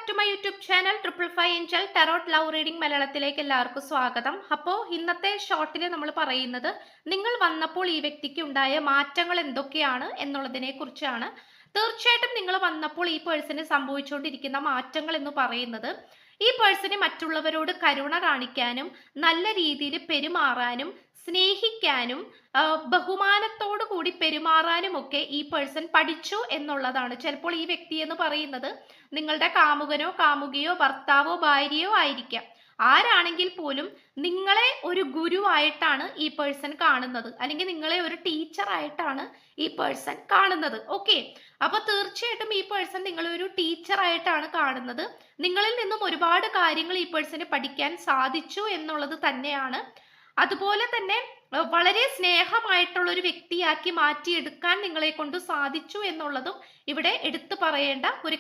To my YouTube channel 555 tarot love reading മലയാളത്തിലേക്ക് എല്ലാവർക്കും സ്വാഗതം. അപ്പോൾ ഇന്നത്തെ ഷോർട്ടിൽ നമ്മൾ പറയുന്നത് നിങ്ങൾ വന്നപ്പോൾ ഈ വ്യക്തിക്ക് ഉണ്ടായ മാറ്റങ്ങൾ എന്തൊക്കെയാണ് എന്നുള്ളതിനെ കുറിച്ചാണ്. തീർച്ചയായിട്ടും നിങ്ങൾ വന്നപ്പോൾ ഈ പേഴ്സണ് സംഭവിച്ചുകൊണ്ടിരിക്കുന്ന മാറ്റങ്ങൾ എന്ന് പറയുന്നത് ഈ പേഴ്സണ് മറ്റുള്ളവരോട് കരുണ കാണിക്കാനും നല്ല രീതിയിൽ പെരുമാറാനും സ്നേഹിക്കാനും ബഹുമാനത്തോടു കൂടി പെരുമാറാനും ഒക്കെ ഈ പേഴ്സൺ പഠിച്ചു എന്നുള്ളതാണ്. ചിലപ്പോൾ ഈ വ്യക്തി എന്ന് പറയുന്നത് നിങ്ങളുടെ കാമുകനോ കാമുകിയോ ഭർത്താവോ ഭാര്യയോ ആയിരിക്കാം. ആരാണെങ്കിൽ പോലും നിങ്ങളെ ഒരു ഗുരുവായിട്ടാണ് ഈ പേഴ്സൺ കാണുന്നത്, അല്ലെങ്കിൽ നിങ്ങളെ ഒരു ടീച്ചർ ആയിട്ടാണ് ഈ പേഴ്സൺ കാണുന്നത്. ഓക്കെ, അപ്പൊ തീർച്ചയായിട്ടും ഈ പേഴ്സൺ നിങ്ങളെ ഒരു ടീച്ചർ ആയിട്ടാണ് കാണുന്നത്. നിങ്ങളിൽ നിന്നും ഒരുപാട് കാര്യങ്ങൾ ഈ പേഴ്സണ് പഠിക്കാൻ സാധിച്ചു എന്നുള്ളത് തന്നെയാണ്. അതുപോലെ തന്നെ വളരെ സ്നേഹമായിട്ടുള്ള ഒരു വ്യക്തിയാക്കി മാറ്റിയെടുക്കാൻ നിങ്ങളെ കൊണ്ട് സാധിച്ചു എന്നുള്ളതും ഇവിടെ എടുത്തു പറയേണ്ട ഒരു